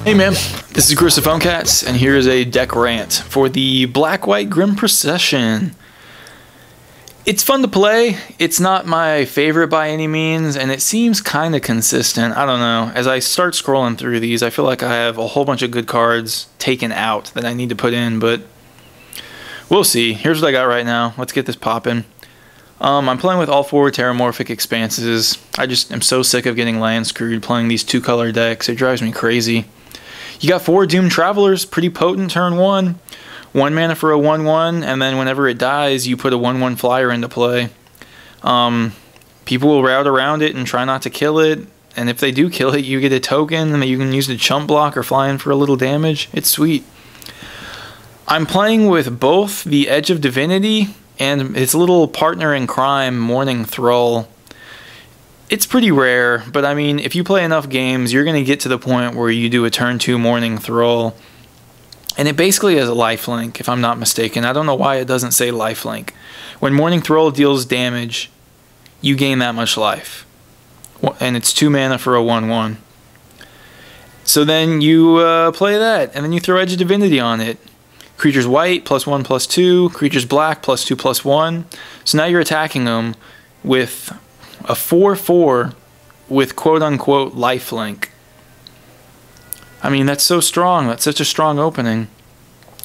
Hey man, this is Chris of Phone Cats, and here's a deck rant for the Black-White Grim Procession. It's fun to play. It's not my favorite by any means, and it seems kind of consistent. I don't know. As I start scrolling through these, I feel like I have a whole bunch of good cards taken out that I need to put in, but we'll see. Here's what I got right now. Let's get this popping. I'm playing with all 4 Terramorphic Expanses. I just am so sick of getting land screwed playing these 2-color decks. It drives me crazy. You got 4 Doomed Travelers, pretty potent turn 1. 1 mana for a 1/1, and then whenever it dies, you put a 1/1 flyer into play. People will route around it and try not to kill it, and if they do kill it, you get a token that you can use to chump block or fly in for a little damage. It's sweet. I'm playing with both the Edge of Divinity and its little partner in crime, Mourning Thrall. It's pretty rare, but I mean, if you play enough games, you're going to get to the point where you do a turn 2 Mourning Thrall. And it basically has a lifelink, if I'm not mistaken. I don't know why it doesn't say lifelink. When Mourning Thrall deals damage, you gain that much life. And it's 2 mana for a 1/1. So then you play that, and then you throw Edge of Divinity on it. Creatures white, +1/+2. Creatures black, +2/+1. So now you're attacking them with a 4/4 with quote-unquote lifelink. I mean, that's so strong. That's such a strong opening.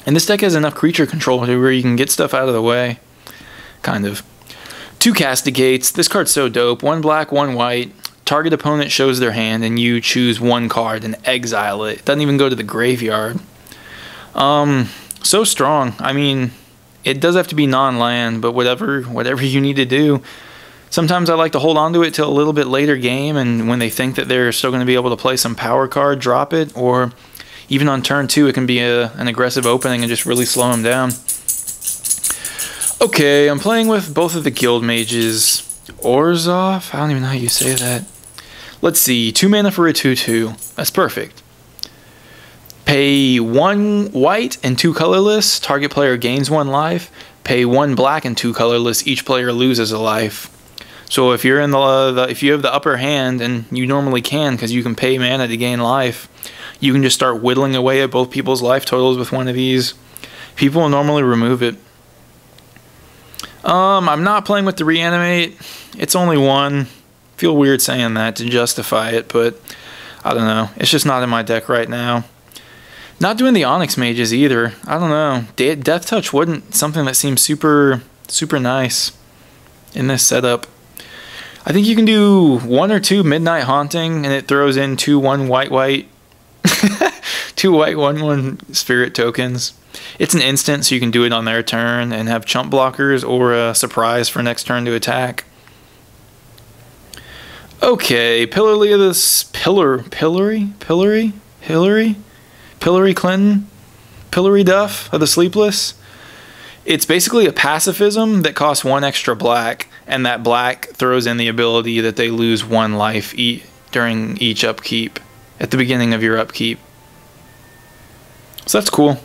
And this deck has enough creature control to where you can get stuff out of the way. Kind of. 2 Castigates. This card's so dope. 1 black, 1 white. Target opponent shows their hand, and you choose 1 card and exile it. It doesn't even go to the graveyard. So strong. I mean, it does have to be non-land, but whatever you need to do. Sometimes I like to hold on to it till a little bit later game, and when they think that they're still going to be able to play some power card, drop it, or even on turn 2 it can be an aggressive opening and just really slow them down. Okay, I'm playing with both of the Guild Mages. Orzhov? I don't even know how you say that. Let's see, 2 mana for a 2/2. That's perfect. Pay 1 white and 2 colorless, target player gains 1 life. Pay 1 black and 2 colorless, each player loses a life. So if you're in if you have the upper hand, and you normally can because you can pay mana to gain life, you can just start whittling away at both people's life totals with one of these. People will normally remove it. I'm not playing with the Reanimate. It's only 1. Feel weird saying that to justify it, but I don't know. It's just not in my deck right now. Not doing the Onyx Mages either. I don't know. Death Touch wasn't something that seems super nice in this setup. I think you can do 1 or 2 Midnight Haunting, and it throws in 2/1 white. 2 white 1/1 spirit tokens. It's an instant, so you can do it on their turn and have chump blockers or a surprise for next turn to attack. Okay, Pillory of this Pillory Clinton? Pillory Duff of the Sleepless? It's basically a pacifism that costs 1 extra black, and that black throws in the ability that they lose 1 life during each upkeep, at the beginning of your upkeep. So that's cool.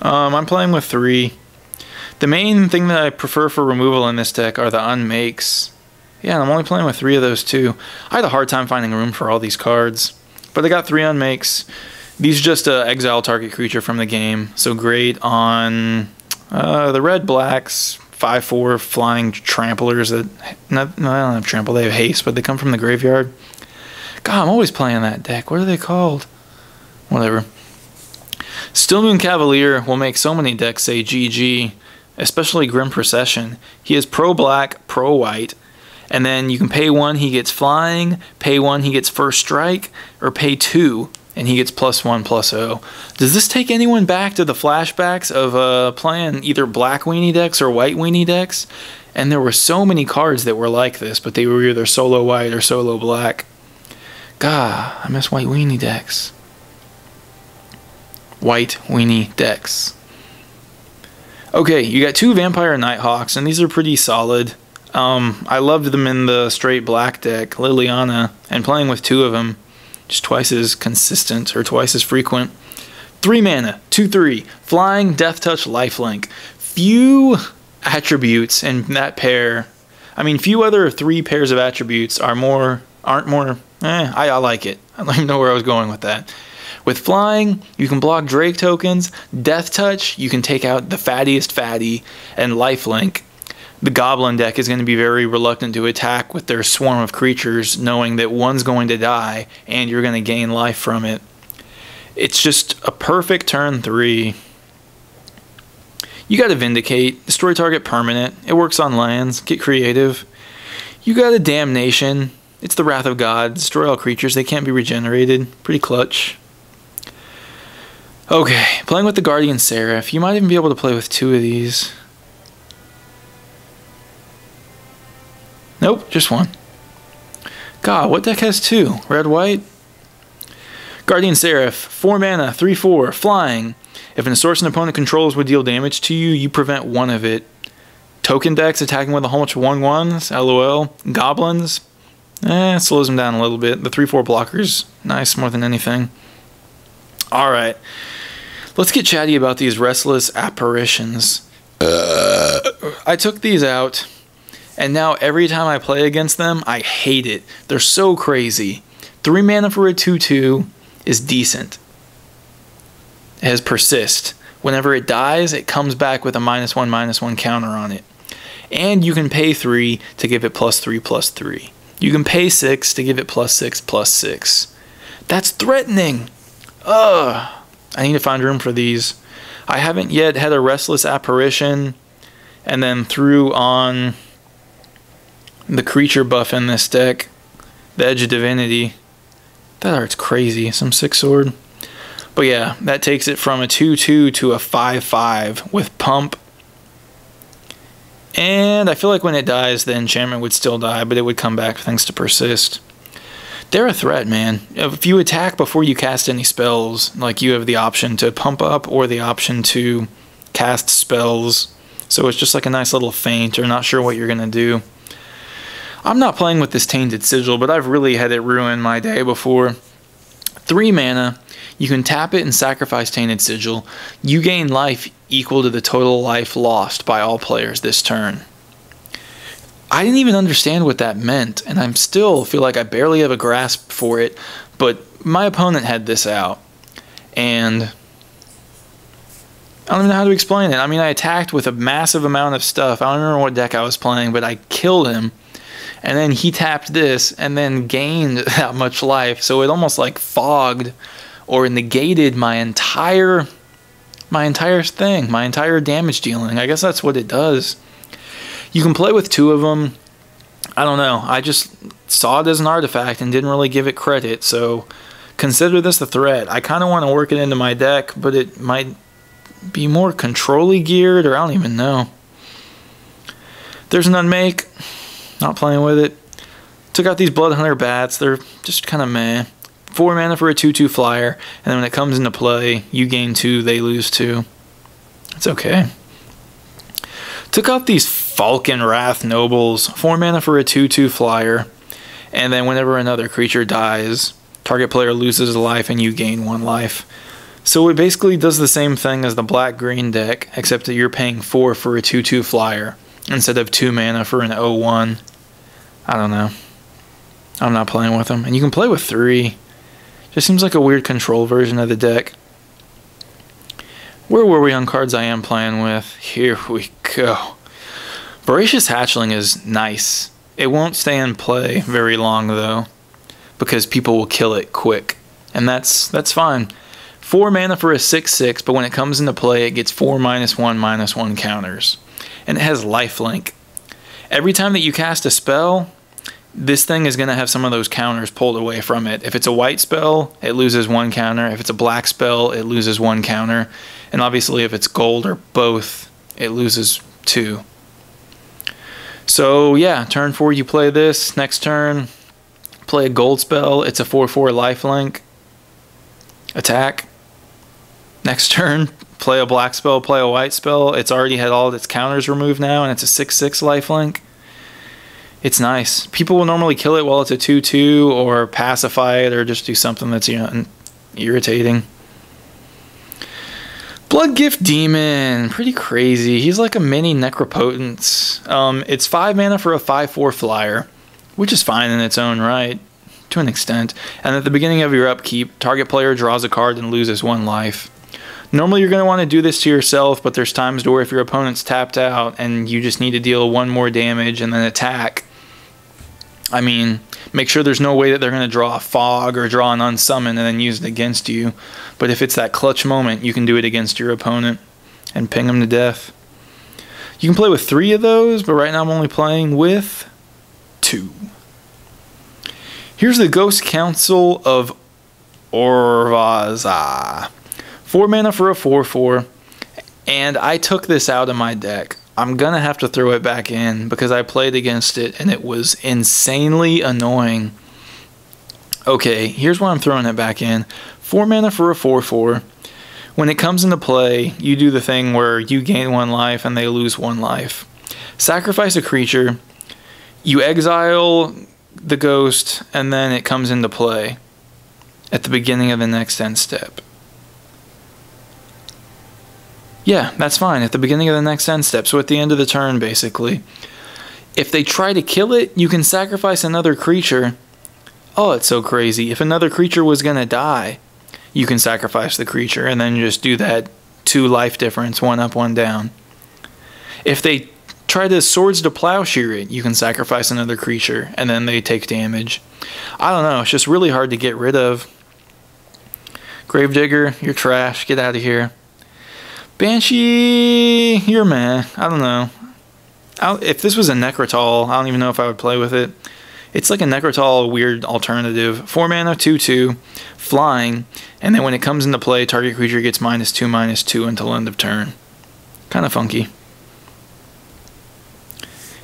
I'm playing with 3. The main thing that I prefer for removal in this deck are the unmakes. Yeah, I'm only playing with 3 of those too. I had a hard time finding room for all these cards, but I got 3 unmakes. These just exile target creature from the game, so great on the red-blacks, 5/4 flying tramplers that... No, they don't have trample, they have haste, but they come from the graveyard. God, I'm always playing that deck. What are they called? Whatever. Stillmoon Cavalier will make so many decks say GG, especially Grim Procession. He is pro-black, pro-white, and then you can pay 1, he gets flying, pay 1, he gets first strike, or pay 2, and he gets +1/+0. Does this take anyone back to the flashbacks of playing either black weenie decks or white weenie decks? And there were so many cards that were like this, but they were either solo white or solo black. God, I miss white weenie decks. White weenie decks. Okay, you got 2 Vampire Nighthawks, and these are pretty solid. I loved them in the straight black deck, Liliana, and playing with 2 of them, just twice as consistent, or twice as frequent. 3 mana, 2/3, flying, death touch, lifelink. Few attributes in that pair. I mean, few other 3 pairs of attributes aren't more. I like it. I don't even know where I was going with that. With flying, you can block Drake tokens. Death Touch, you can take out the fattiest fatty. And lifelink, the Goblin deck is going to be very reluctant to attack with their swarm of creatures, knowing that one's going to die and you're going to gain life from it. It's just a perfect turn 3. You got to Vindicate, destroy target permanent. It works on lands. Get creative. You got a Damnation. It's the Wrath of God. Destroy all creatures. They can't be regenerated. Pretty clutch. Okay, playing with the Guardian Seraph. You might even be able to play with 2 of these. Nope, just 1. God, what deck has 2? Red, white? Guardian Seraph, 4 mana, 3/4, flying. If an source an opponent controls would deal damage to you, you prevent 1 of it. Token decks attacking with a whole bunch of 1/1s, LOL. Goblins, it slows them down a little bit. The 3/4 blockers, nice more than anything. Alright, let's get chatty about these Restless Apparitions. I took these out, and now every time I play against them, I hate it. They're so crazy. 3 mana for a 2/2 is decent. It has Persist. Whenever it dies, it comes back with a -1/-1 counter on it. And you can pay 3 to give it +3/+3. You can pay 6 to give it +6/+6. That's threatening. Ugh. I need to find room for these. I haven't yet had a Restless Apparition and then threw on the creature buff in this deck. The Edge of Divinity. That art's crazy. Some 6-sword. But yeah, that takes it from a 2/2 to a 5/5 with Pump. And I feel like when it dies, the enchantment would still die, but it would come back thanks to Persist. They're a threat, man. If you attack before you cast any spells, like you have the option to pump up or the option to cast spells. So it's just like a nice little feint or not sure what you're going to do. I'm not playing with this Tainted Sigil, but I've really had it ruin my day before. 3 mana, you can tap it and sacrifice Tainted Sigil. You gain life equal to the total life lost by all players this turn. I didn't even understand what that meant, and I still feel like I barely have a grasp for it, but my opponent had this out, and I don't even know how to explain it. I mean, I attacked with a massive amount of stuff. I don't remember what deck I was playing, but I killed him. And then he tapped this and then gained that much life. So it almost like fogged or negated my entire thing, my entire damage dealing. I guess that's what it does. You can play with 2 of them. I don't know. I just saw it as an artifact and didn't really give it credit. So consider this a threat. I kind of want to work it into my deck, but it might be more control-y geared, or I don't even know. There's an Unmake. Not playing with it. Took out these Bloodhunter Bats. They're just kind of meh. 4 mana for a 2/2 flyer. And then when it comes into play, you gain 2, they lose 2. It's okay. Took out these Falcon Wrath Nobles. 4 mana for a 2/2 flyer. And then whenever another creature dies, target player loses a life and you gain 1 life. So it basically does the same thing as the black-green deck, except that you're paying 4 for a 2/2 flyer instead of 2 mana for an 0/1. I don't know. I'm not playing with them. And you can play with 3. Just seems like a weird control version of the deck. Where were we on cards I am playing with? Here we go. Voracious Hatchling is nice. It won't stay in play very long though, because people will kill it quick. And that's fine. 4 mana for a 6/6, but when it comes into play it gets 4 -1/-1 counters. And it has lifelink. Every time that you cast a spell, this thing is going to have some of those counters pulled away from it. If it's a white spell, it loses 1 counter. If it's a black spell, it loses 1 counter. And obviously if it's gold or both, it loses 2. So yeah, turn 4 you play this. Next turn, play a gold spell. It's a 4/4 lifelink. Attack. Next turn, play a black spell, play a white spell. It's already had all of its counters removed now, and it's a 6/6 lifelink. It's nice. People will normally kill it while it's a 2/2, or pacify it, or just do something that's, you know, irritating. Bloodgift Demon, pretty crazy. He's like a mini Necropotence. It's 5 mana for a 5/4 flyer, which is fine in its own right. to an extent. And at the beginning of your upkeep, target player draws a card and loses 1 life. Normally you're going to want to do this to yourself, but there's times where if your opponent's tapped out and you just need to deal 1 more damage and then attack, I mean, make sure there's no way that they're going to draw a fog or draw an unsummon and then use it against you. But if it's that clutch moment, you can do it against your opponent and ping them to death. You can play with 3 of those, but right now I'm only playing with 2. Here's the Ghost Council of Orzhov. 4 mana for a 4/4, and I took this out of my deck. I'm going to have to throw it back in because I played against it and it was insanely annoying. Okay, here's why I'm throwing it back in. 4 mana for a 4/4. When it comes into play, you do the thing where you gain 1 life and they lose 1 life. Sacrifice a creature, you exile the ghost, and then it comes into play at the beginning of the next end step. Yeah, that's fine. At the beginning of the next end step, so at the end of the turn, basically. If they try to kill it, you can sacrifice another creature. Oh, it's so crazy. If another creature was going to die, you can sacrifice the creature and then just do that 2 life difference, 1 up, 1 down. If they try to Swords to Plowshare it, you can sacrifice another creature and then they take damage. I don't know. It's just really hard to get rid of. Gravedigger, you're trash. Get out of here. Banshee, you're meh. I don't know. If this was a Necrotol, I don't even know if I would play with it. It's like a Necrotol weird alternative. 4 mana, 2/2, flying, and then when it comes into play, target creature gets -2/-2 until end of turn. Kind of funky.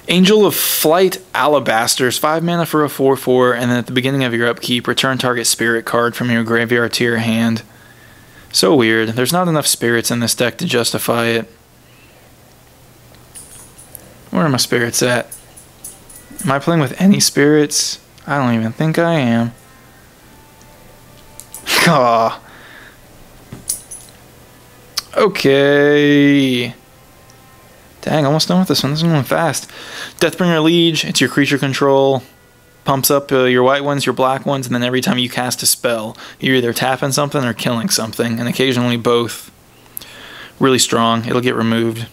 Angel of Flight Alabasters, 5 mana for a 4/4, and then at the beginning of your upkeep, return target spirit card from your graveyard to your hand. So weird. There's not enough spirits in this deck to justify it. Where are my spirits at? Am I playing with any spirits? I don't even think I am. Aw. Okay. Dang, almost done with this one. This is going fast. Deathbringer Liege, it's your creature control. Pumps up your white ones, your black ones, and then every time you cast a spell, you're either tapping something or killing something, and occasionally both. Really strong. It'll get removed.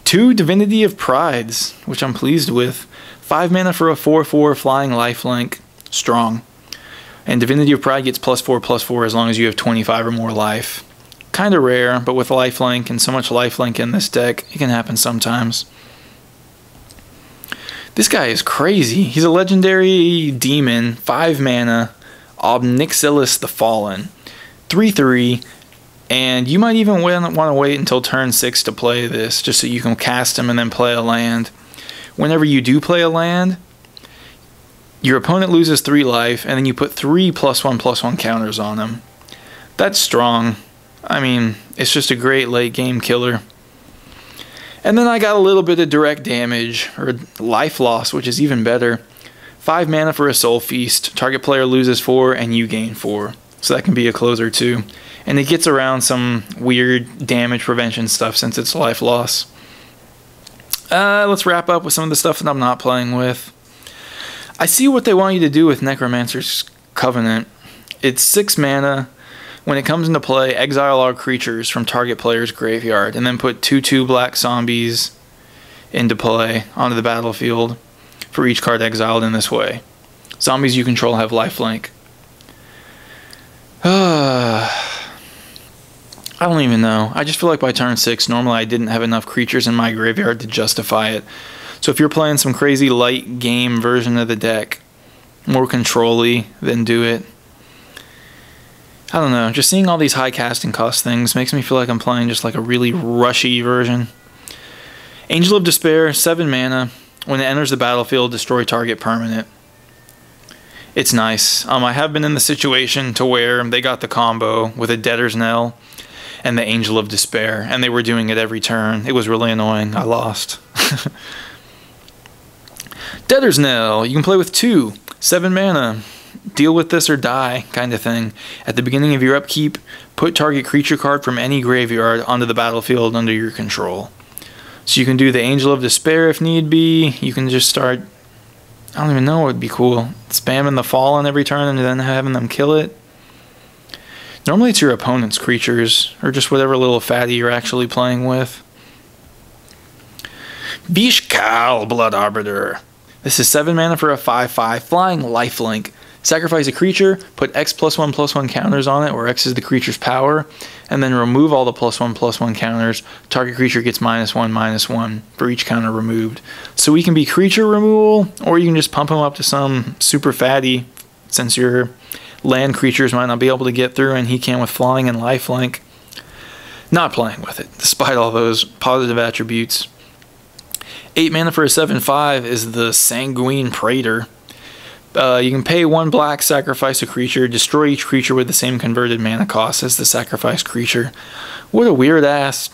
2 Divinity of Prides, which I'm pleased with. 5 mana for a 4/4 flying lifelink. Strong. And Divinity of Pride gets +4/+4 as long as you have 25 or more life. Kind of rare, but with lifelink and so much lifelink in this deck, it can happen sometimes. This guy is crazy. He's a legendary demon, 5 mana, Obnixilis the Fallen, 3/3, and you might even want to wait until turn 6 to play this, just so you can cast him and then play a land. Whenever you do play a land, your opponent loses 3 life, and then you put 3 +1/+1 counters on him. That's strong. I mean, it's just a great late game killer. And then I got a little bit of direct damage, or life loss, which is even better. 5 mana for a Soul Feast. Target player loses 4 and you gain 4. So that can be a closer too. And it gets around some weird damage prevention stuff since it's life loss. Let's wrap up with some of the stuff that I'm not playing with. I see what they want you to do with Necromancer's Covenant. It's 6 mana. When it comes into play, exile all creatures from target player's graveyard, and then put 2/2 black zombies into play onto the battlefield for each card exiled in this way. Zombies you control have lifelink. I don't even know. I just feel like by turn 6, normally I didn't have enough creatures in my graveyard to justify it. So if you're playing some crazy light game version of the deck, more control-y, then do it. I don't know, just seeing all these high casting cost things makes me feel like I'm playing just like a really rushy version. Angel of Despair, 7 mana. When it enters the battlefield, destroy target permanent. It's nice. I have been in the situation to where they got the combo with a Debtor's Knell and the Angel of Despair, and they were doing it every turn. It was really annoying. I lost. Debtor's Knell, you can play with 2, 7 mana. Deal with this or die kind of thing. At the beginning of your upkeep, put target creature card from any graveyard onto the battlefield under your control. So you can do the Angel of Despair if need be. You can just start I don't even know what would be cool. Spamming the Fallen every turn and then having them kill it. Normally it's your opponent's creatures, or just whatever little fatty you're actually playing with. Vishkal, Blood Arbiter. This is 7 mana for a 5/5 flying lifelink. Sacrifice a creature, put X+1/+1 counters on it, where X is the creature's power, and then remove all the +1/+1 counters. Target creature gets -1/-1 for each counter removed. So we can be creature removal, or you can just pump him up to some super fatty, since your land creatures might not be able to get through, and he can with flying and lifelink. Not playing with it, despite all those positive attributes. 8 mana for a 7/5 is the Sanguine Praetor. You can pay 1 black, sacrifice a creature, destroy each creature with the same converted mana cost as the sacrificed creature. What a weird ass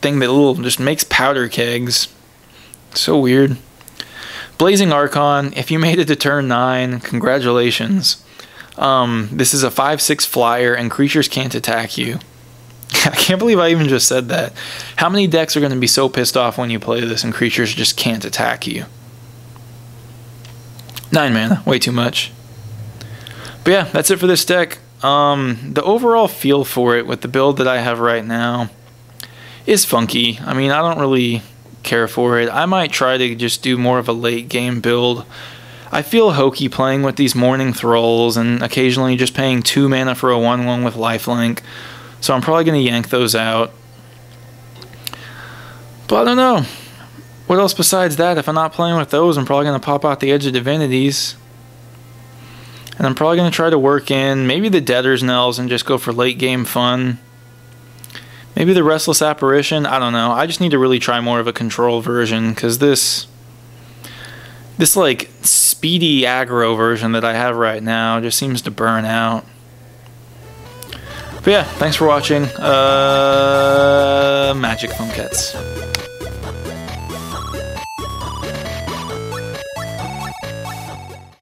thing that just makes powder kegs. So weird. Blazing Archon, if you made it to turn 9, congratulations. This is a 5/6 flyer and creatures can't attack you. I can't believe I even just said that. How many decks are going to be so pissed off when you play this and creatures just can't attack you? 9 mana, way too much. But yeah, that's it for this deck. The overall feel for it with the build that I have right now is funky. I mean, I don't really care for it. I might try to just do more of a late game build. I feel hokey playing with these Morning Thralls and occasionally just paying 2 mana for a 1/1 with lifelink. So I'm probably going to yank those out. But I don't know. What else besides that? If I'm not playing with those, I'm probably going to pop out the Edge of Divinities. And I'm probably going to try to work in maybe the Debtor's Knells and just go for late game fun. Maybe the Restless Apparition. I don't know. I just need to really try more of a control version, because this like speedy aggro version that I have right now just seems to burn out. But yeah, thanks for watching. Magic Phone Cats.